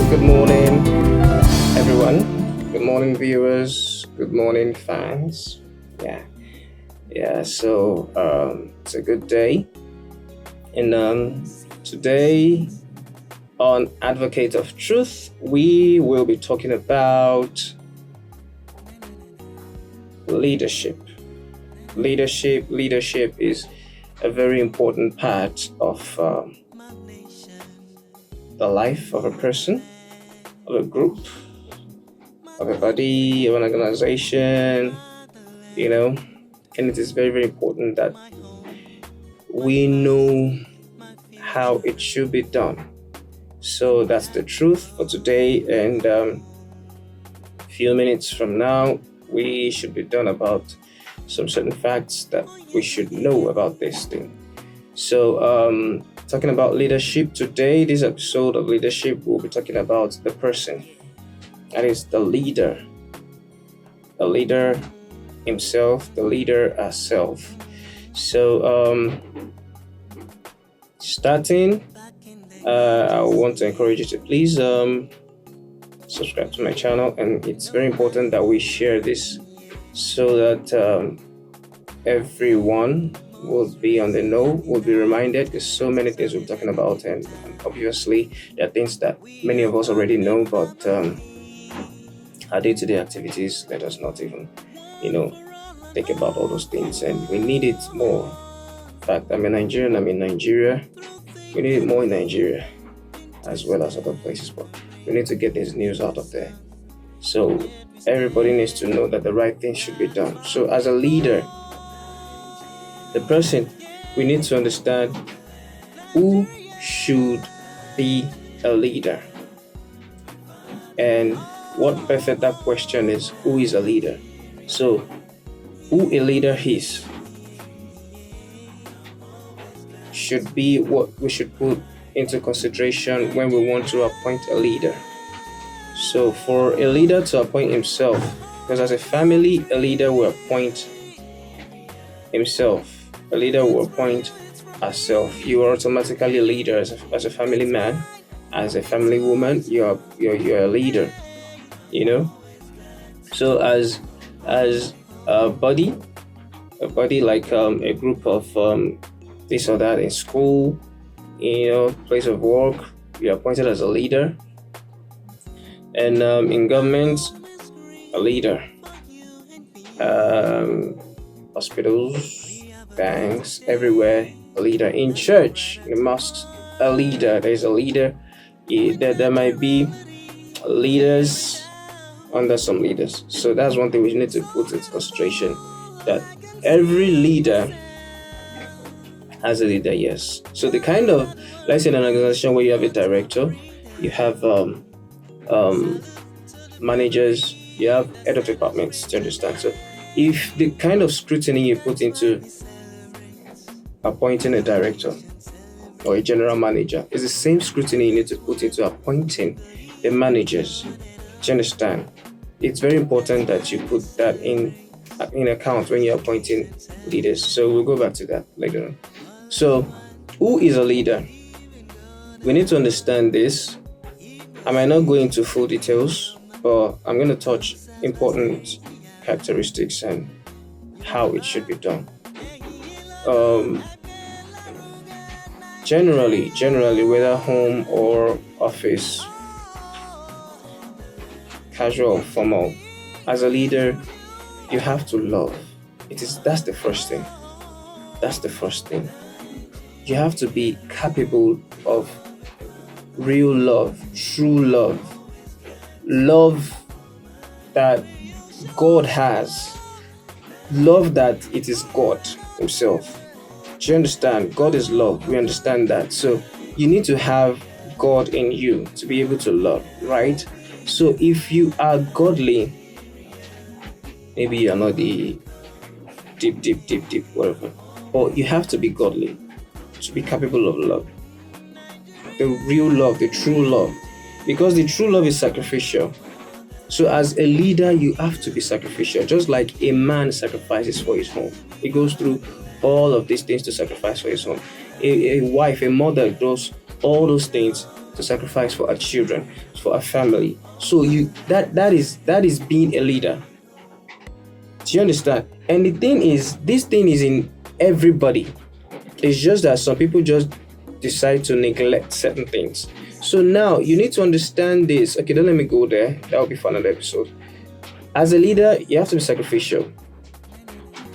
good morning, everyone. Good morning, viewers. Good morning, fans. So it's a good day, and today on Advocate of Truth, we will be talking about leadership. Leadership is a very important part of the life of a person, of a group, of a body, of an organization, and it is very, very important that we know how it should be done. So that's the truth for today, and a few minutes from now, we should be done about some certain facts that we should know about this thing. So talking about leadership today, this episode of leadership, we'll be talking about the person. That is the leader himself, the leader herself. So starting, I want to encourage you to please subscribe to my channel, and it's very important that we share this so that everyone will be on the know, will be reminded. There's so many things we're talking about, and obviously there are things that many of us already know, but our day-to-day activities let us not even think about all those things, and we need it more. In fact, I'm a Nigerian, I'm in Nigeria. We need it more in Nigeria as well as other places, but we need to get this news out of there. So everybody needs to know that the right thing should be done. So as a leader, the person, we need to understand who should be a leader. And what perfect that question is, who is a leader? So who a leader is should be what we should put into consideration when we want to appoint a leader. So for a leader to appoint himself, because as a family, a leader will appoint himself. A leader will appoint herself. You are automatically a leader as a family man, as a family woman. You're a leader. So as a body like a group of this or that in school, place of work, you're appointed as a leader. And in government, a leader. Hospitals, banks, everywhere, a leader. In church, in mosques, a leader. There's a leader. There might be leaders under some leaders. So that's one thing we need to put into consideration, that every leader has a leader, yes. So the kind of, let's say in an organization where you have a director, you have managers, you have head of departments, to understand. So if the kind of scrutiny you put into appointing a director or a general manager is the same scrutiny you need to put into appointing the managers, to understand. It's very important that you put that in account when you're appointing leaders. So we'll go back to that later on. So who is a leader? We need to understand this. I might not go into full details, but I'm going to touch important characteristics and how it should be done. Generally, whether home or office, casual or formal, as a leader, you have to love. That's the first thing. You have to be capable of real love, true love that God has, love that it is God himself. Do you understand? God is love. We understand that. So you need to have God in you to be able to love, right? So if you are godly, maybe you are not the deep, whatever, but you have to be godly to be capable of love. The real love, the true love, because the true love is sacrificial. So as a leader, you have to be sacrificial, just like a man sacrifices for his home. He goes through all of these things to sacrifice for his home. A wife, a mother does all those things to sacrifice for our children, for our family. So that is being a leader. Do you understand? And the thing is, this thing is in everybody. It's just that some people just decide to neglect certain things. So now you need to understand this. Okay, don't let me go there. That will be for another episode. As a leader, you have to be sacrificial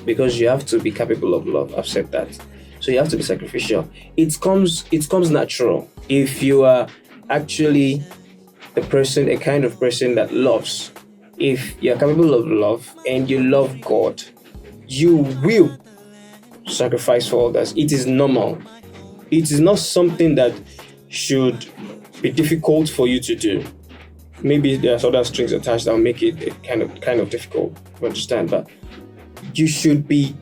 because you have to be capable of love. I've said that. So you have to be sacrificial. It comes natural. If you are actually a kind of person that loves, if you're capable of love and you love God, you will sacrifice for others. It is normal. It is not something that should be difficult for you to do. Maybe there's other strings attached that will make it kind of difficult to understand, but you should be.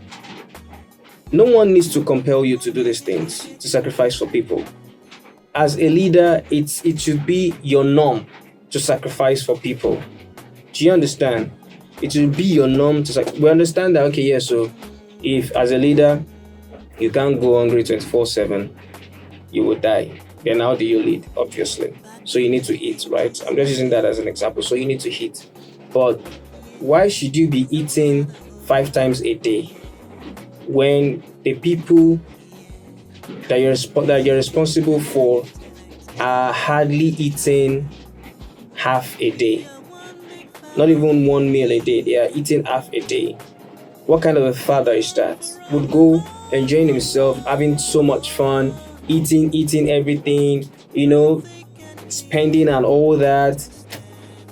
No one needs to compel you to do these things, to sacrifice for people. As a leader, it should be your norm to sacrifice for people. Do you understand? It should be your norm to we understand that, okay, yeah, so if as a leader, you can't go hungry 24/7, you will die. Then how do you lead? Obviously. So you need to eat, right? I'm just using that as an example. So you need to eat. But why should you be eating 5 times a day when the people that you're responsible for are hardly eating half a day? Not even 1 meal a day. They are eating half a day. What kind of a father is that? Would go enjoying himself, having so much fun, eating everything, spending and all that,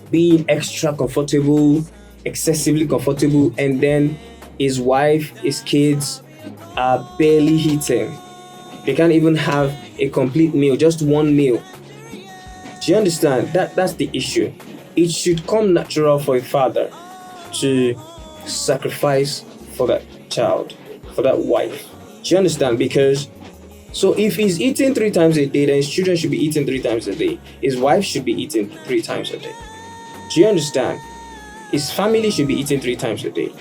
being extra comfortable, excessively comfortable, and then his wife, his kids are barely eating. They can't even have a complete meal, just one meal. Do you understand? That's the issue. It should come natural for a father to sacrifice for that child, for that wife. Do you understand? Because so if he's eating 3 times a day, then his children should be eating 3 times a day. His wife should be eating 3 times a day. Do you understand? His family should be eating 3 times a day.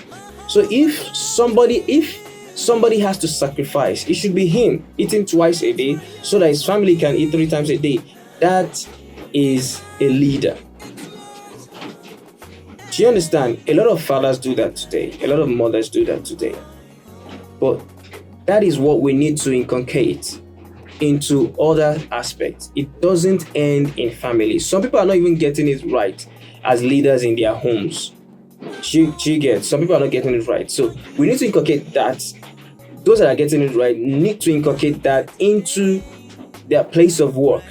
So if somebody has to sacrifice, it should be him eating twice a day so that his family can eat 3 times a day. That is a leader. Do you understand? A lot of fathers do that today. A lot of mothers do that today. But that is what we need to inculcate into other aspects. It doesn't end in family. Some people are not even getting it right as leaders in their homes. Some people are not getting it right. So we need to inculcate that. Those that are getting it right need to inculcate that into their place of work.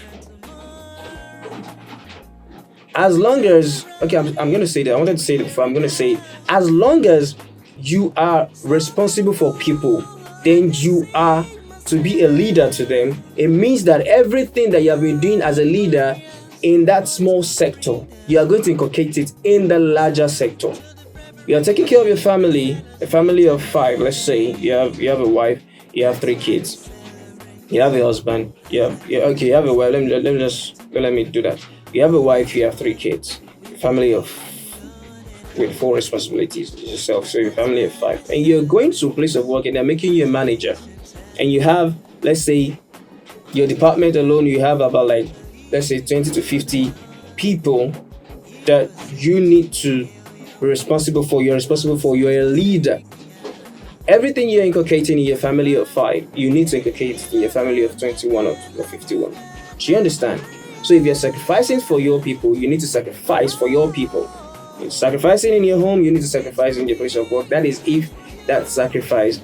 As long as, okay, I'm going to say that. I wanted to say it before. I'm going to say it. As long as you are responsible for people, then you are to be a leader to them. It means that everything that you have been doing as a leader in that small sector, you are going to inculcate it in the larger sector. You are taking care of your family, a family of 5, let's say. You have a wife, you have 3 kids. You have a husband, you have a wife. Let me do that. You have a wife, you have 3 kids. Family with 4 responsibilities yourself, so your family of 5, and you're going to a place of work and they're making you a manager, and you have, let's say, your department alone, you have about let's say 20 to 50 people that you need to be responsible for. You're responsible for. You're a leader. Everything you're inculcating in your family of 5, you need to inculcate in your family of 21 or 51. Do you understand? So if you're sacrificing for your people, you need to sacrifice for your people. You're sacrificing in your home, you need to sacrifice in your place of work. That is if that sacrifice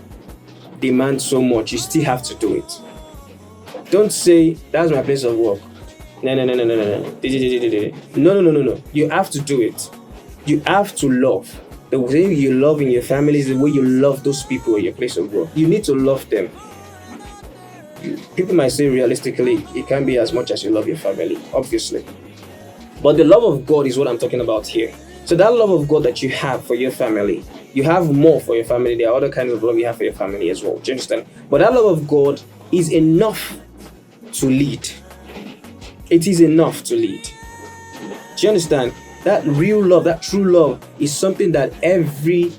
demands so much, you still have to do it. Don't say, that's my place of work. No. No. You have to do it. You have to love. The way you love in your family is the way you love those people in your place of work. You need to love them. People might say realistically, it can't be as much as you love your family, obviously. But the love of God is what I'm talking about here. So that love of God that you have for your family, you have more for your family. There are other kinds of love you have for your family as well. Do you understand? But that love of God is enough to lead. It is enough to lead. Do you understand? That real love, that true love is something that every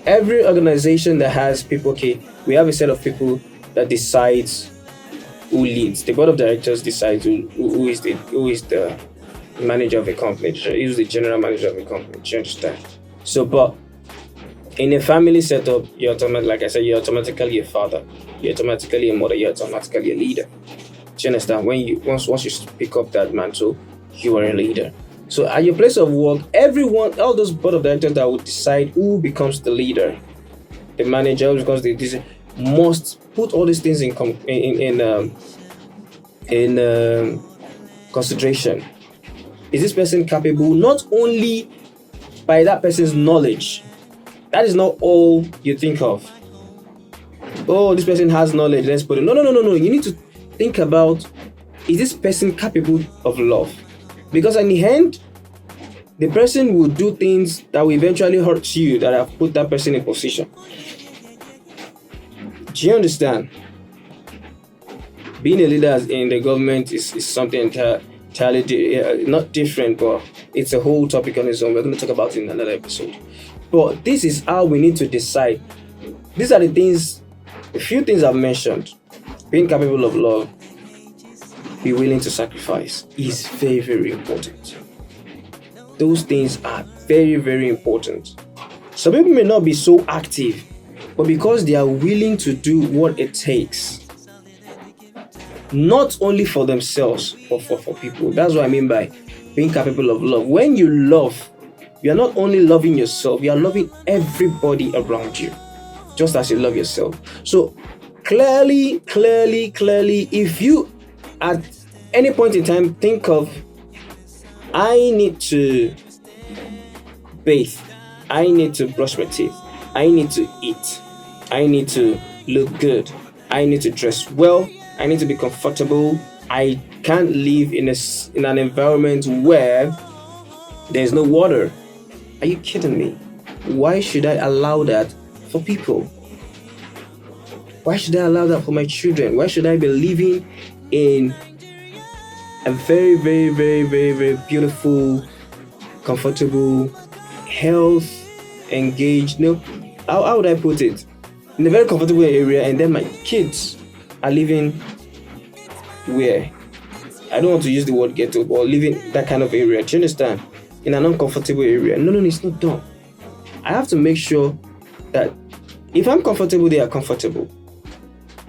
organization that has people, okay, we have a set of people that decides who leads. The board of directors decides who is the manager of a company, who's the general manager of a company. Do you understand? So, but in a family setup, you're automatically a father, you're automatically a mother, you're automatically a leader. Do you understand? When you once you pick up that mantle, you are a leader. So at your place of work, all those board of directors that will decide who becomes the leader, the manager, because they must put all these things in consideration. Is this person capable? Not only by that person's knowledge. That is not all you think of. Oh, this person has knowledge, let's put it. No. You need to think about, is this person capable of love? Because in the end, the person will do things that will eventually hurt you, that have put that person in position. Do you understand? Being a leader in the government is something entirely not different, but it's a whole topic on its own. We're going to talk about it in another episode. But this is how we need to decide. These are a few things I've mentioned. Being capable of love, be willing to sacrifice is very, very important. Those things are very, very important. Some people may not be so active, but because they are willing to do what it takes, not only for themselves, but for people. That's what I mean by being capable of love. When you love, you are not only loving yourself, you are loving everybody around you, just as you love yourself. So clearly, if you at any point in time think of, I need to bathe, I need to brush my teeth, I need to eat, I need to look good, I need to dress well, I need to be comfortable, I can't live in an environment where there's no water. Are you kidding me? Why should I allow that for people? Why should I allow that for my children? Why should I be living in a very, very, very, very, very beautiful, comfortable, health, engaged, how would I put it? In a very comfortable area, and then my kids are living where? I don't want to use the word ghetto, but living that kind of area. Do you understand? In an uncomfortable area. No, it's not done. I have to make sure that if I'm comfortable, they are comfortable.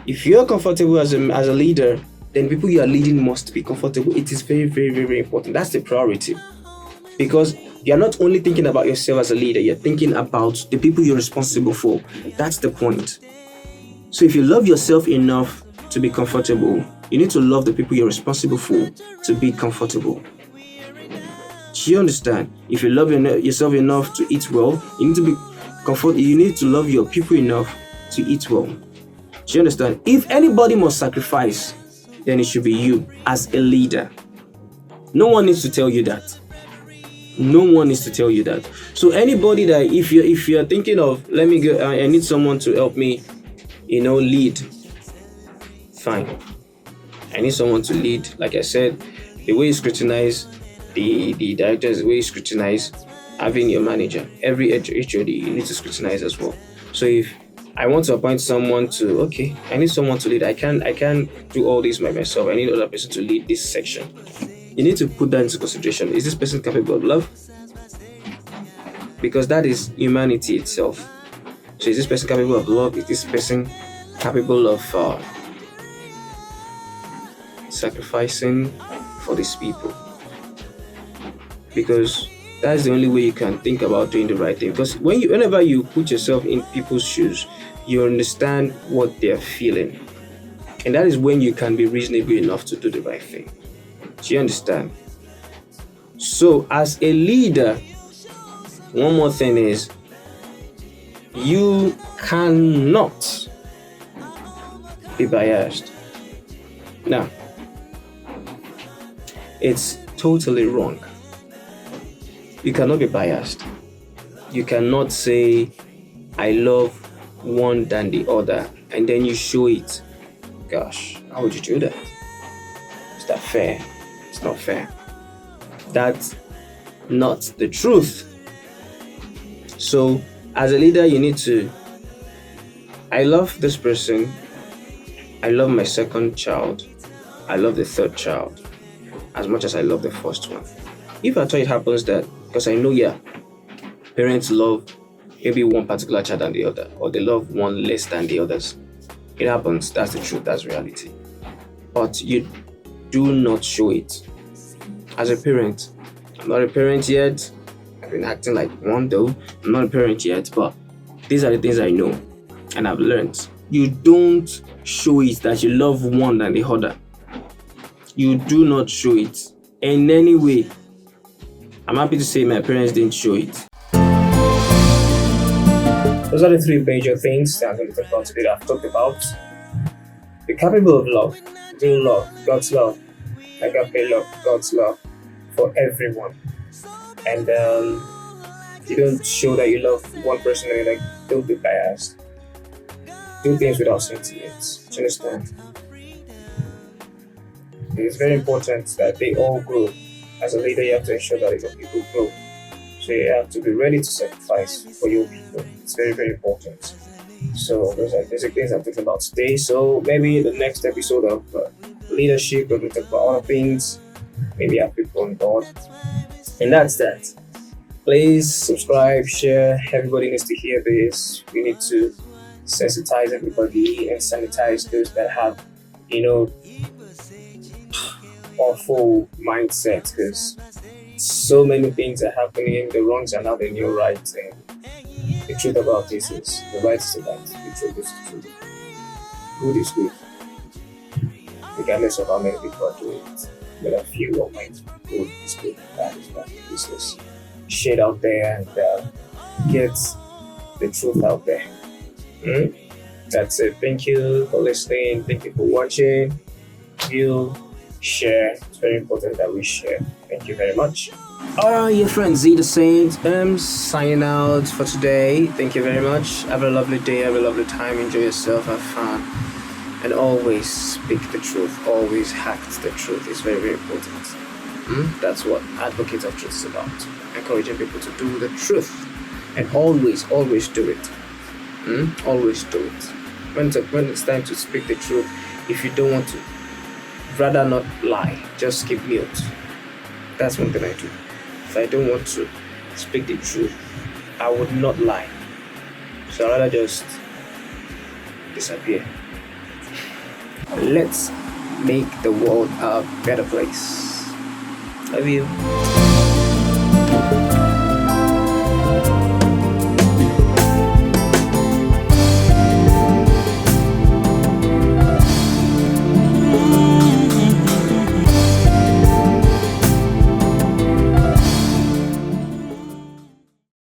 If you're comfortable as a leader, then people you are leading must be comfortable. It is very, very, very, very important. That's the priority. Because you're not only thinking about yourself as a leader, you're thinking about the people you're responsible for. That's the point. So if you love yourself enough to be comfortable, you need to love the people you're responsible for to be comfortable. Do you understand? If you love yourself enough to eat well, you need to be comfortable. You need to love your people enough to eat well. Do you understand? If anybody must sacrifice, then it should be you as a leader. No one needs to tell you that. No one needs to tell you that. So anybody that if you're thinking of, let me go, I need someone to help me, lead. Fine. I need someone to lead. Like I said, the way you scrutinize the directors, the way you scrutinize having your manager, every HOD you need to scrutinize as well. So if I want to appoint someone I need someone to lead. I can't do all this by myself. I need another person to lead this section. You need to put that into consideration. Is this person capable of love? Because that is humanity itself. So is this person capable of love? Is this person capable of sacrificing for these people? Because that's the only way you can think about doing the right thing. Because whenever you put yourself in people's shoes, you understand what they're feeling. And that is when you can be reasonable enough to do the right thing. Do you understand? So as a leader, one more thing is, you cannot be biased. Now, it's totally wrong. You cannot be biased. You cannot say, I love one than the other, and then you show it. Gosh, how would you do that? Is that fair? It's not fair. That's not the truth. So, as a leader, you need to, I love this person, I love my second child. I love the third child as much as I love the first one. If at all it happens that, because I know, parents love maybe one particular child than the other, or they love one less than the others. It happens. That's the truth. That's reality. But you do not show it. As a parent, I'm not a parent yet. I've been acting like one though. I'm not a parent yet, but these are the things I know and I've learned. You don't show it that you love one than the other. You do not show it in any way. I'm happy to say my parents didn't show it. Those are the three major things that I'm going to talk about today that I've talked about. Be capable of love, real love, God's love, agape love, God's love for everyone. And you don't show that you love one person and you're like, don't be biased. Do things without sentiments. Do you understand? It's very important that they all grow. As a leader, you have to ensure that your people grow. So you have to be ready to sacrifice for your people. It's very, very important. So those are basic things I'm thinking about today. So maybe in the next episode of leadership, we'll talk about other things. Maybe have people on board. And that's that. Please subscribe, share. Everybody needs to hear this. We need to sensitize everybody and sanitize those that have, awful mindset, because so many things are happening. The wrongs are now the new right. And the truth about this is the right is the right. The truth is the truth. Good is good, regardless of how many people are doing it. There are few of my good is good, bad is bad. Business. Share out there and get the truth out there. That's it. Thank you for listening. Thank you for watching. Share. It's very important that we share. Thank you very much. Alright, your friend Z the Saint. Signing out for today. Thank you very much. Have a lovely day. Have a lovely time. Enjoy yourself. Have fun. And always speak the truth. Always act the truth. It's very, very important. That's what Advocates of Truth is about. Encouraging people to do the truth. And always do it. Always do it. When it's time to speak the truth, if you don't want to, rather not lie, just keep mute. That's one thing I do. If I don't want to speak the truth, I would not lie. So I'd rather just disappear. Let's make the world a better place. Love you.